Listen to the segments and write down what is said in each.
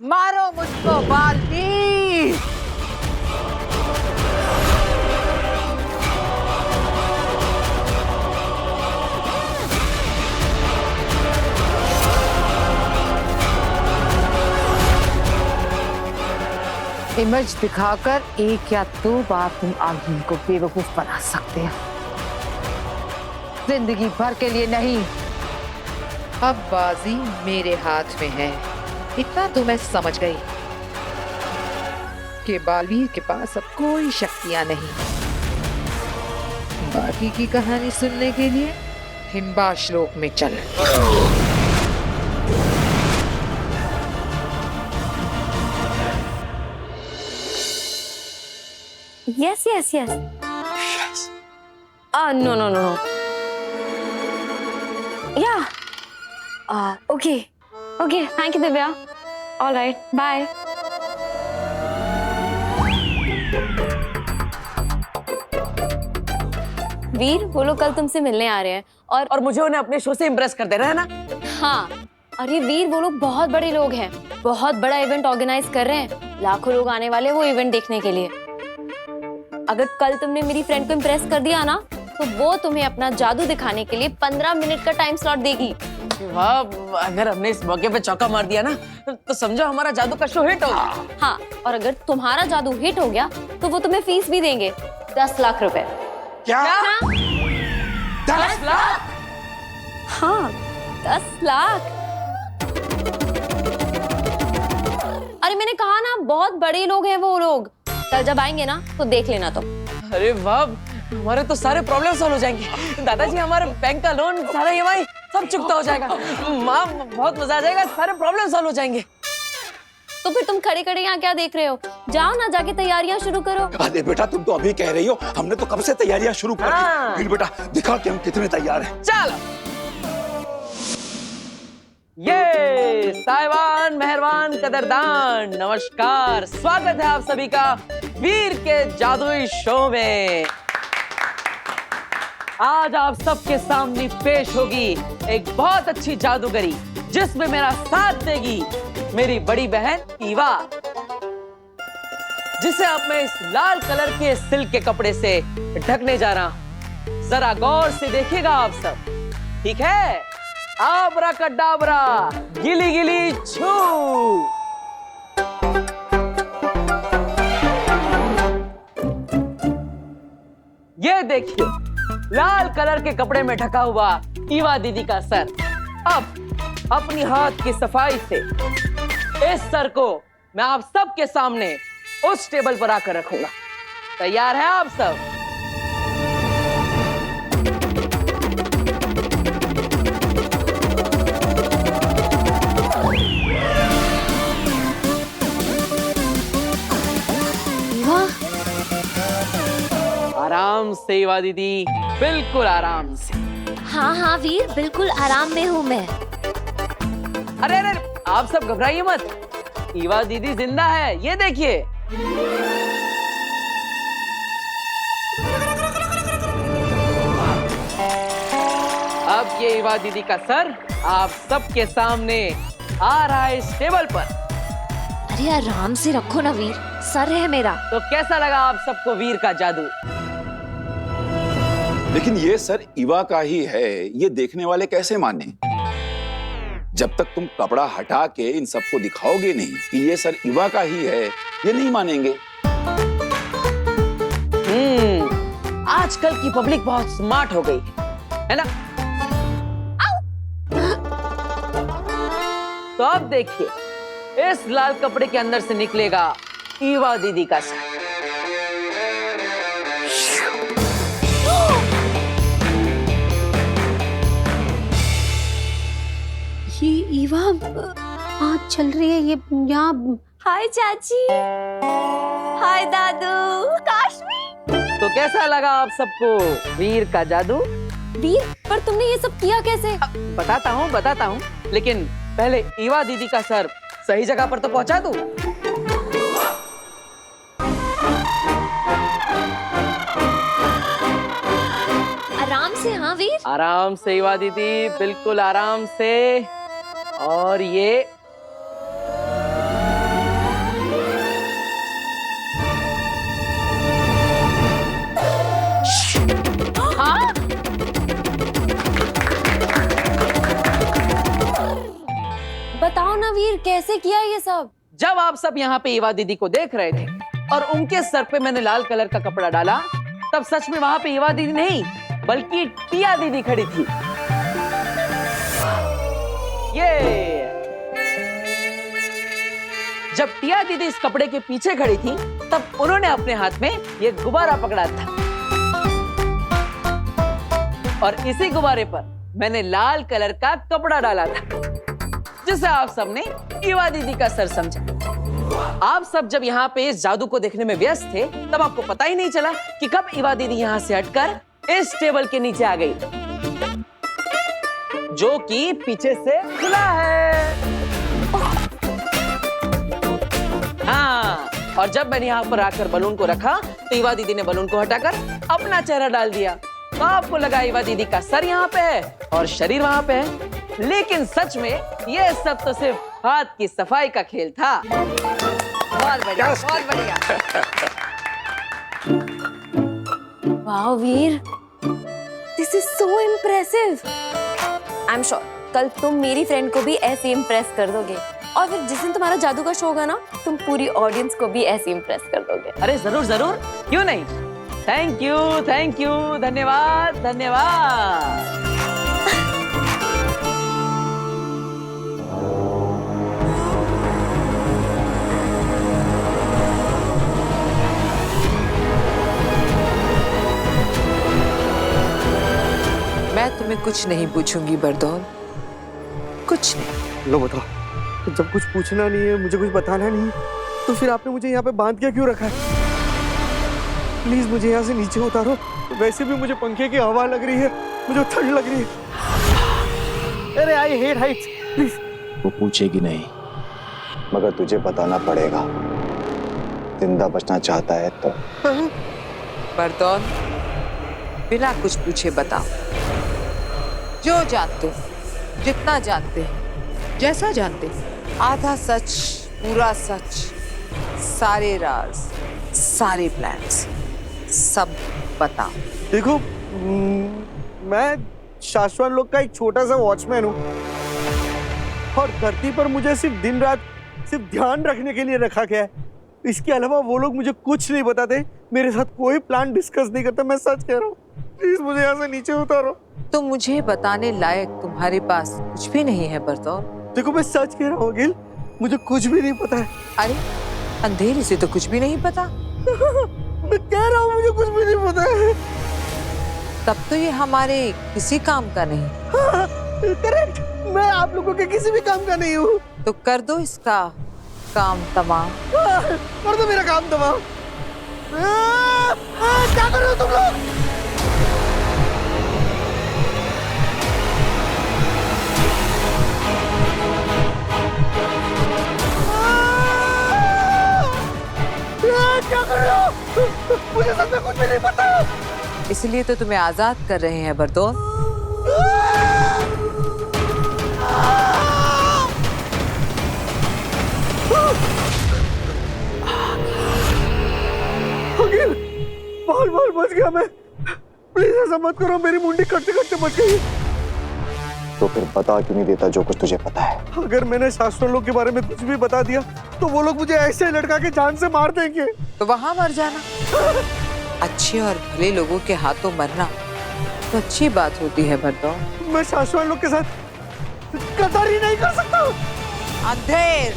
मारो मुझको बाल्टी। इमेज दिखाकर एक या दो बार तुम आमीन को बेवकूफ बना सकते हो, जिंदगी भर के लिए नहीं। अब बाजी मेरे हाथ में है, इतना तो मैं समझ गई कि बालवीर के पास अब कोई शक्तियां नहीं। बाकी की कहानी सुनने के लिए हिम्बा श्लोक में चल। Yes, yes, yes. No, no, no, no. Yeah. Okay. Okay, thank you, Divya. All right, bye. वीर, वो लोग कल तुमसे मिलने आ रहे हैं और मुझे उन्हें अपने शो से इम्प्रेस कर देना है ना? हाँ, अरे वीर, वो लोग बहुत बड़े लोग हैं, बहुत बड़ा इवेंट ऑर्गेनाइज कर रहे हैं, लाखों लोग आने वाले वो इवेंट देखने के लिए। अगर कल तुमने मेरी फ्रेंड को इम्प्रेस कर दिया ना, तो वो तुम्हें अपना जादू दिखाने के लिए 15 मिनट का टाइम स्लॉट देगी। वाह, अगर हमने इस मौके पे चौका मार दिया ना, तो समझो हमारा जादू का शो हिट होगा। हाँ, और अगर तुम्हारा जादू हिट हो गया, तो वो तुम्हें फीस भी देंगे, 10 लाख रुपए। क्या? 10 लाख? हाँ, 10 लाख। अरे मैंने कहा ना, बहुत बड़े लोग हैं वो लोग। कल जब आएंगे ना, तो देख लेना तुम। अरे वाह, हमारे तो सारे प्रॉब्लम सॉल्व हो जाएंगे। दादाजी, हमारे बैंक का लोन, सारा EMI सब चुकता हो जाएगा। माँ, बहुत मजा आ जाएगा, सारे प्रॉब्लम सॉल्व हो जाएंगे। तो फिर तुम खड़े खड़े यहाँ क्या देख रहे हो? जाओ ना, जाके तैयारियां शुरू करो। अरे बेटा, तुम तो अभी कह रही हो, हमने तो कब से तैयारियां शुरू कर दी। फिर बेटा दिखा कि हम कितने तैयार हैं। चलो, ये साहिबान, मेहरबान, कदरदान, नमस्कार, स्वागत है आप सभी का वीर के जादुई शो में। आज आप सबके सामने पेश होगी एक बहुत अच्छी जादूगरी, जिसमें मेरा साथ देगी मेरी बड़ी बहन ईवा, जिसे अब मैं इस लाल कलर के सिल्क के कपड़े से ढकने जा रहा हूं। जरा गौर से देखिएगा आप सब, ठीक है? आबराकडाबरा, गिली गिली छू। ये देखिए, लाल कलर के कपड़े में ढका हुआ ईवा दीदी का सर। अब अपनी हाथ की सफाई से इस सर को मैं आप सबके सामने उस टेबल पर आकर रखूंगा। तैयार है आप सब? आराम से ईवा दीदी, बिल्कुल आराम से। हाँ हाँ वीर, बिल्कुल आराम में हूँ मैं। अरे अरे, आप सब घबराइए मत, ईवा दीदी जिंदा है, ये देखिए। अब ये ईवा दीदी का सर आप सबके सामने आ रहा है इस टेबल पर। अरे आराम से रखो ना वीर, सर है मेरा। तो कैसा लगा आप सबको वीर का जादू? लेकिन ये सर ईवा का ही है, ये देखने वाले कैसे माने? जब तक तुम कपड़ा हटा के इन सबको दिखाओगे नहीं कि ये सर ईवा का ही है, ये नहीं मानेंगे। आजकल की पब्लिक बहुत स्मार्ट हो गई है ना? तो अब देखिए, इस लाल कपड़े के अंदर से निकलेगा ईवा दीदी का सर। ये ईवा आज चल रही है, ये यहाँ। हाय चाची, हाय दादू, काश्मी। तो कैसा लगा आप सबको वीर का जादू? वीर, पर तुमने ये सब किया कैसे? बताता हूँ, लेकिन पहले ईवा दीदी का सर सही जगह पर तो पहुंचा दूं। आराम से। हाँ वीर, आराम से ईवा दीदी, बिल्कुल आराम से। और ये वीर, कैसे किया ये सब? जब आप सब यहाँ पे ईवा दीदी को देख रहे थे और उनके सर पे मैंने लाल कलर का कपड़ा डाला, तब सच में वहां पे ईवा दीदी नहीं बल्कि टिया दीदी खड़ी थी। ये जब टिया दीदी इस कपड़े के पीछे खड़ी थी, तब उन्होंने अपने हाथ में ये गुब्बारा पकड़ा था और इसी गुब्बारे पर मैंने लाल कलर का कपड़ा डाला था, जिसे आप सबने ईवा दीदी का सर समझा। आप सब जब यहाँ पे इस जादू को देखने में व्यस्त थे, तब आपको पता ही नहीं चला कि कब ईवा दीदी यहाँ से हटकर इस टेबल के नीचे आ गई, जो कि पीछे से खुला है। हाँ, और जब मैंने यहाँ पर आकर बलून को रखा, तो ईवा दीदी ने बलून को हटाकर अपना चेहरा डाल दिया। तो आपको लगा ईवा दीदी का सर यहाँ पे है और शरीर वहां पे है, लेकिन सच में ये सब तो सिर्फ हाथ की सफाई का खेल था। बहुत बढ़िया, बहुत बढ़िया। वाह Veer, this is so impressive. I am sure कल तुम मेरी फ्रेंड को भी ऐसे इम्प्रेस कर दोगे, और फिर जिस दिन तुम्हारा जादू का शो होगा ना, तुम पूरी ऑडियंस को भी ऐसे इम्प्रेस कर दोगे। अरे जरूर जरूर, क्यों नहीं। थैंक यू, धन्यवाद धन्यवाद। मैं तुम्हें कुछ नहीं पूछूंगी बरदौल, कुछ नहीं। लो बताओ, तो जब कुछ पूछना नहीं है, मुझे कुछ बताना नहीं, तो फिर आपने मुझे यहाँ पे बांध के क्यों रखा है? प्लीज मुझे यहाँ से नीचे उतारो। वैसे भी मुझे पंखे की हवा लग रही है, मुझे ठंड लग रही है। अरे आई हेट हाइट्स, प्लीज। वो पूछेगी नहीं, मगर तुझे बताना पड़ेगा। जिंदा बचना चाहता है तो। बरदौल, बिना कुछ पूछे बताओ, जो जानते हो, जितना जानते हैं, जैसा जानते हैं, आधा सच, पूरा सच, सारे राज, सारे प्लान्स, सब बताओ। देखो, मैं शाश्वत लोग का एक छोटा सा वॉचमैन हूँ, और धरती पर मुझे सिर्फ दिन रात सिर्फ ध्यान रखने के लिए रखा गया है। इसके अलावा वो लोग मुझे कुछ नहीं बताते, मेरे साथ कोई प्लान डिस्कस नहीं करते। मैं सच कह रहा हूँ, प्लीज मुझे यहाँ से नीचे उतारो। तो मुझे बताने लायक तुम्हारे पास कुछ भी नहीं है बरदौल। देखो, मैं सच कह रहा हूँ अगिल, मुझे कुछ भी नहीं पता है। अरे अंधेरे से तो कुछ भी नहीं पता। मैं कह रहा हूँ मुझे कुछ भी नहीं पता है। तब तो ये हमारे किसी काम का नहीं। हाँ, करेक्ट, मैं आप लोगों के किसी भी काम का नहीं हूँ। तो कर दो इसका काम तमाम। कर दो मेरा काम तमाम। क्या कर रहे हो तुम लोग? क्या कर रहे हो? मुझे सच में कुछ भी नहीं पता। इसलिए तो तुम्हें आजाद कर रहे हैं बरदौल। अगिल, बाल बच गया मैं। प्लीज ऐसा मत करो, मेरी मुंडी कटते कटते बच गई। तो फिर बता क्यों नहीं देता जो कुछ तुझे पता है? अगर मैंने शास्त्रों लोग के बारे में कुछ भी बता दिया, तो वो लोग मुझे ऐसे लटका के जान से मार देंगे। तो वहां मर जाना। अच्छे और भले लोगों के हाथों मरना तो अच्छी बात होती है बरदौल। मैं शाश्वत लोग के साथ गद्दारी नहीं कर सकता। अंधेर,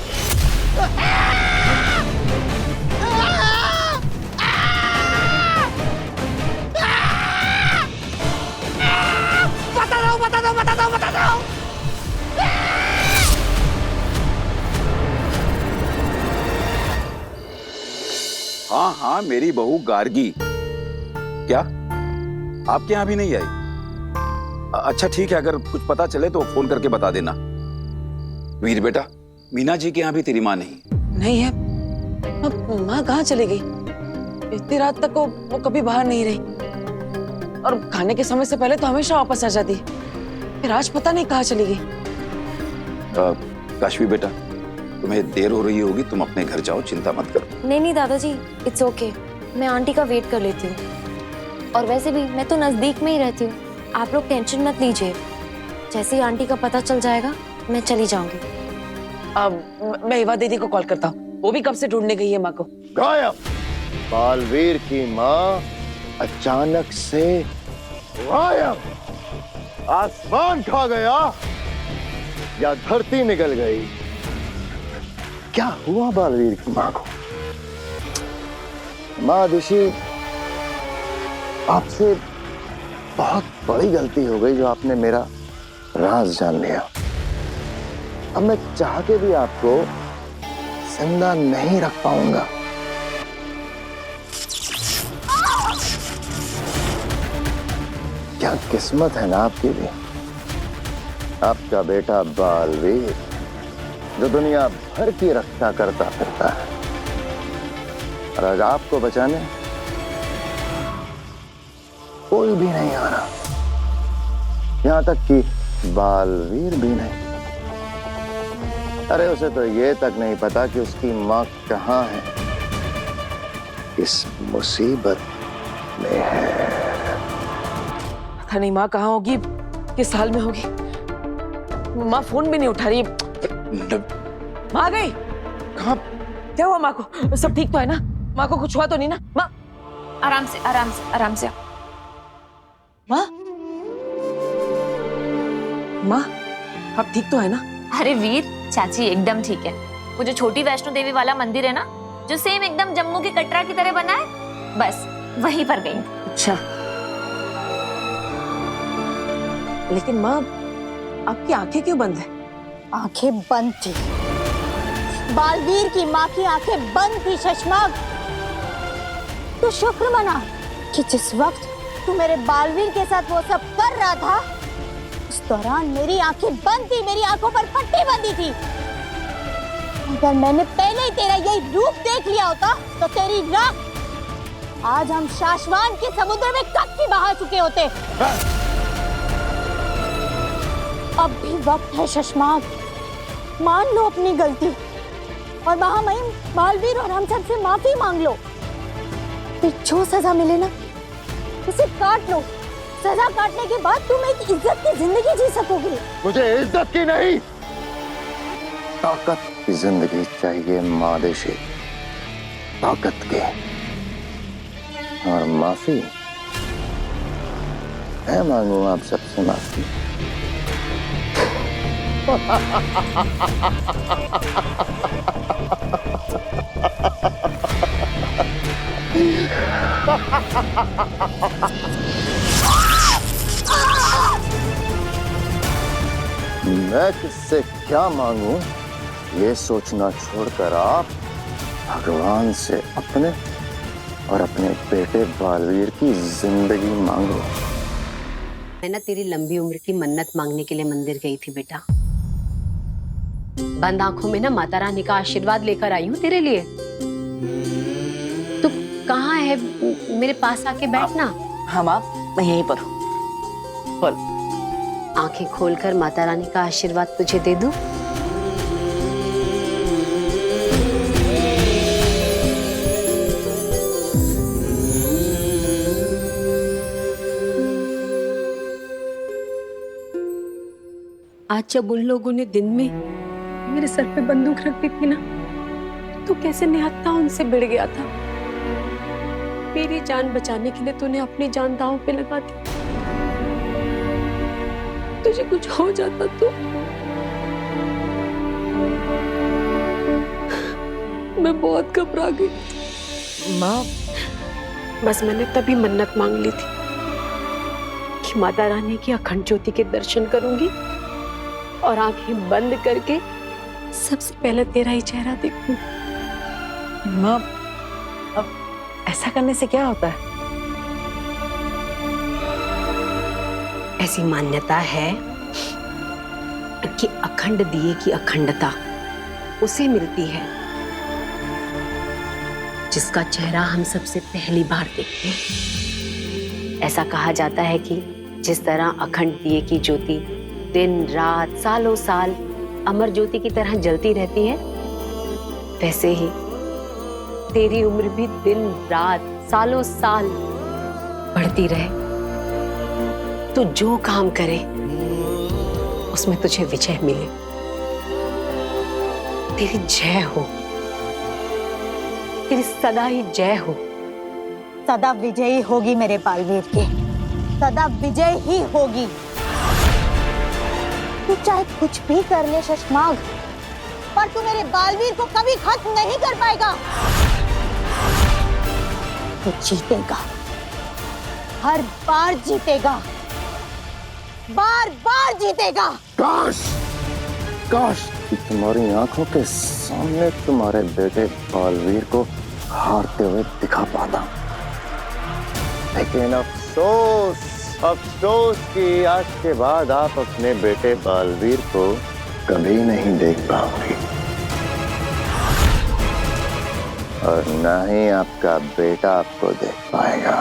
बता दो। हाँ हाँ, मेरी बहू गार्गी। क्या आपके यहाँ भी नहीं आई? अच्छा ठीक है, अगर कुछ पता चले तो फोन करके बता देना। वीर बेटा, मीना जी के यहाँ भी तेरी माँ नहीं है। अब माँ कहाँ चली गई? इतनी रात तक वो कभी बाहर नहीं रही, और खाने के समय से पहले तो हमेशा वापस आ जाती है। फिर आज पता नहीं कहाँ चली गई। काशवी बेटा, तुम्हें देर हो रही होगी, तुम अपने घर जाओ, चिंता मत करो। नहीं दादाजी, इट्स ओके, मैं आंटी का वेट कर लेती हूँ। और वैसे भी मैं तो नजदीक में ही रहती हूँ, आप लोग टेंशन मत लीजिए। जैसे ही आंटी का पता चल जाएगा मैं चली जाऊंगी। अब मैं इवा दीदी को कॉल करता हूँ, वो भी कब से ढूंढने गई है माँ को। गायब। बालवीर की माँ अचानक से गायब। आसमान खा गया या धरती निकल गई? क्या हुआ बालवीर की माँ को? माँ दिशी, आपसे बहुत बड़ी गलती हो गई जो आपने मेरा राज जान लिया। अब मैं चाह के भी आपको जिंदा नहीं रख पाऊंगा। क्या किस्मत है ना आपकी भी। आपका बेटा बालवीर जो दुनिया भर की रक्षा करता फिरता है, और आज आपको बचाने कोई भी नहीं आ रहा, यहां तक कि बालवीर भी नहीं। अरे उसे तो ये तक नहीं पता कि उसकी माँ कहाँ है, इस मुसीबत में है। पता नहीं माँ कहाँ होगी, किस हाल में होगी। माँ फोन भी नहीं उठा रही। माँ आ गई। कहाँ? क्या हुआ माँ को? सब ठीक तो है ना? माँ को कुछ हुआ तो नहीं ना? माँ आराम से आराम से आराम से। माँ माँ अब ठीक तो है ना? अरे वीर, चाची एकदम ठीक है। वो जो छोटी वैष्णो देवी वाला मंदिर है ना, जो सेम एकदम जम्मू के कटरा की तरह बना है, बस वहीं पर गई। अच्छा, लेकिन माँ आपकी आंखें क्यों बंद है? आंखें बंद थी। बालवीर की माँ की आंखें बंद थी शशमाग। तो शुक्र मना कि जिस वक्त तू मेरे बालवीर के साथ वो सब कर रहा था, उस दौरान मेरी आंखें बंद थी, मेरी आंखों पर पट्टी बंधी थी। अगर मैंने पहले ही तेरा यही रूप देख लिया होता तो तेरी राख आज हम शाश्वान के समुद्र में कब की बहा चुके होते। अब भी वक्त है शशमाग, मान लो अपनी गलती और महामहिम बालवीर और हम सब से माफी मांग लो। फिर जो सजा मिले ना उसे काट लो। सजा काटने के बाद तुम एक इज्जत की जिंदगी जी सकोगे। मुझे इज्जत की नहीं, ताकत की जिंदगी चाहिए मादेशी, ताकत की। और माफी मैं मांगू आप सबसे माफी। मैं किससे क्या मांगू ये सोचना छोड़कर आप भगवान से अपने और अपने बेटे बालवीर की जिंदगी मांगो। मैं ना तेरी लंबी उम्र की मन्नत मांगने के लिए मंदिर गई थी बेटा। बंद आंखों में ना माता रानी का आशीर्वाद लेकर आई हूँ तेरे लिए। तू कहाँ है? मेरे पास आके बैठना। हाँ माँ, मैं यहीं पर हूँ। बोल। आंखें खोलकर माता रानी का आशीर्वाद तुझे दे दूं? आज जब उन लोगों ने दिन में मेरे सर पे बंदूक रख दी थी ना, तो कैसे निहत्था उनसे भिड़ गया था। मेरी जान बचाने के लिए तूने अपनी जान दांव पे लगा दी। तुझे कुछ हो जाता तो मैं बहुत घबरा गई। माँ बस मैंने तभी मन्नत मांग ली थी कि माता रानी की अखंड ज्योति के दर्शन करूंगी और आंखें बंद करके सबसे पहले तेरा ही चेहरा देखूं। माँ अब ऐसा करने से क्या होता है? ऐसी मान्यता है कि अखंड दिए की अखंडता उसे मिलती है जिसका चेहरा हम सबसे पहली बार देखते हैं। ऐसा कहा जाता है कि जिस तरह अखंड दिए की ज्योति दिन रात सालों साल अमर ज्योति की तरह जलती रहती है, वैसे ही तेरी उम्र भी दिन रात सालों साल बढ़ती रहे। तो जो काम करे उसमें तुझे विजय मिले। तेरी जय हो, तेरी सदा ही जय हो। सदा विजयी होगी मेरे बालवीर की, सदा विजय ही होगी। तू चाहे कुछ भी कर ले शशमाग, पर तू मेरे बालवीर को कभी खत्म नहीं कर पाएगा। तू जीतेगा, हर बार जीतेगा, बार बार जीतेगा। काश काश कि तुम्हारी आंखों के सामने तुम्हारे बेटे बालवीर को हारते हुए दिखा पाता, लेकिन अफसोस अफसोस कि आज के बाद आप अपने बेटे बालवीर को कभी नहीं देख पाओगे, और न ही आपका बेटा आपको देख पाएगा।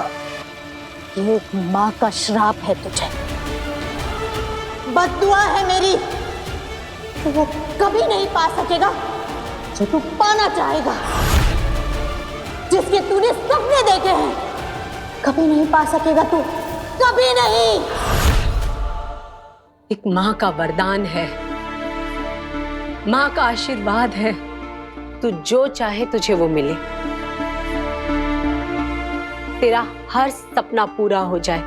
ये एक माँ का श्राप है तुझे, बद्दुआ है मेरी। तो वो कभी नहीं पा सकेगा जो तू पाना चाहेगा, जिसके तूने सपने देखे हैं, कभी नहीं पा सकेगा तू, कभी नहीं। एक माँ का वरदान है, माँ का आशीर्वाद है, तू जो चाहे तुझे वो मिले, तेरा हर सपना पूरा हो जाए।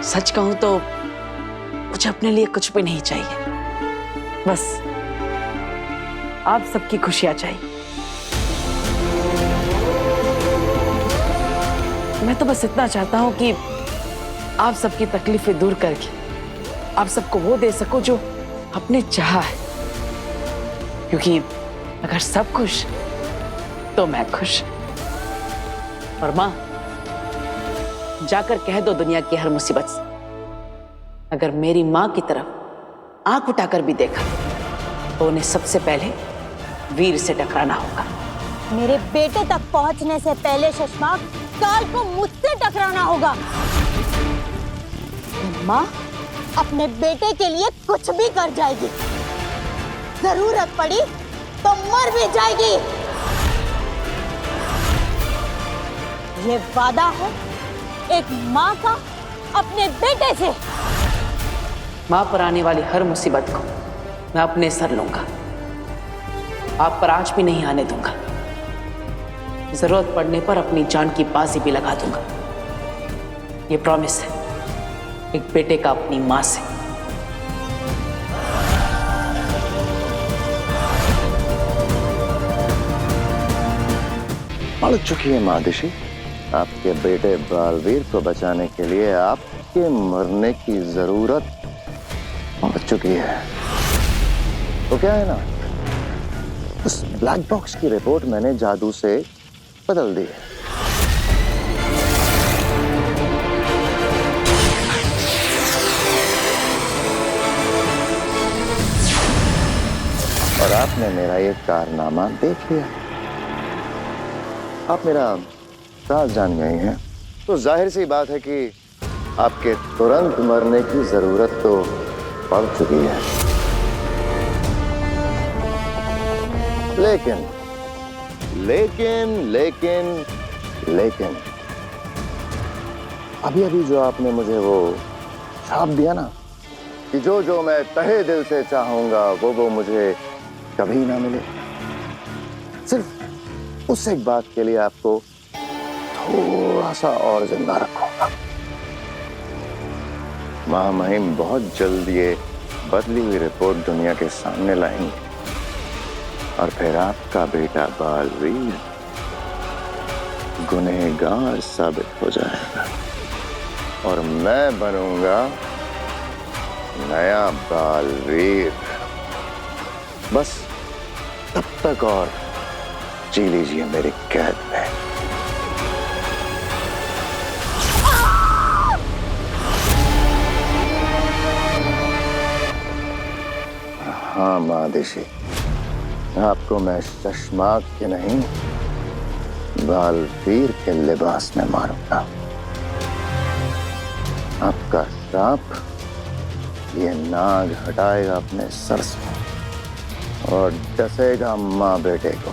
सच कहूं तो मुझे अपने लिए कुछ भी नहीं चाहिए, बस आप सबकी खुशियां चाहिए। मैं तो बस इतना चाहता हूं कि आप सबकी तकलीफें दूर करके आप सबको वो दे सको जो आपने चाहा है, क्योंकि अगर सब खुश तो मैं खुश। और माँ, जाकर कह दो दुनिया की हर मुसीबत से, अगर मेरी माँ की तरफ आंख उठाकर भी देखा तो उन्हें सबसे पहले वीर से टकराना होगा। मेरे बेटे तक पहुंचने से पहले शशमाग काल को मुझसे टकराना होगा। माँ अपने बेटे के लिए कुछ भी कर जाएगी, जरूरत पड़ी तो मर भी जाएगी। ये वादा है एक माँ का अपने बेटे से। माँ पर आने वाली हर मुसीबत को मैं अपने सर लूंगा, आप पर आंच भी नहीं आने दूंगा। जरूरत पड़ने पर अपनी जान की बाजी भी लगा दूंगा। ये प्रॉमिस है एक बेटे का अपनी माँ से। पड़ चुकी है मादिशी, आपके बेटे बालवीर को बचाने के लिए आपके मरने की जरूरत पड़ चुकी है। तो क्या है ना, उस ब्लैक बॉक्स की रिपोर्ट मैंने जादू से बदल दी है। और आपने मेरा ये कारनामा देख लिया, आप मेरा राज जान गए हैं, तो जाहिर सी बात है कि आपके तुरंत मरने की जरूरत तो पड़ चुकी है। लेकिन लेकिन लेकिन लेकिन अभी अभी जो आपने मुझे वो छाप दिया ना कि जो मैं तहे दिल से चाहूंगा वो मुझे कभी ना मिले, सिर्फ उस एक बात के लिए आपको थोड़ा सा और जिंदा रखूंगा। महामहिम बहुत जल्द ये बदली हुई रिपोर्ट दुनिया के सामने लाएंगे, और फिर आपका बेटा बालवीर गुनहगार साबित हो जाएगा और मैं बनूंगा नया बालवीर। बस तब तक और जी लीजिए मेरी कैद में। हाँ मादिशी, आपको मैं शशमाग के नहीं बालवीर के लिबास में मारूंगा। आपका श्राप ये नाग हटाएगा अपने सर से और डसेगा माँ बेटे को।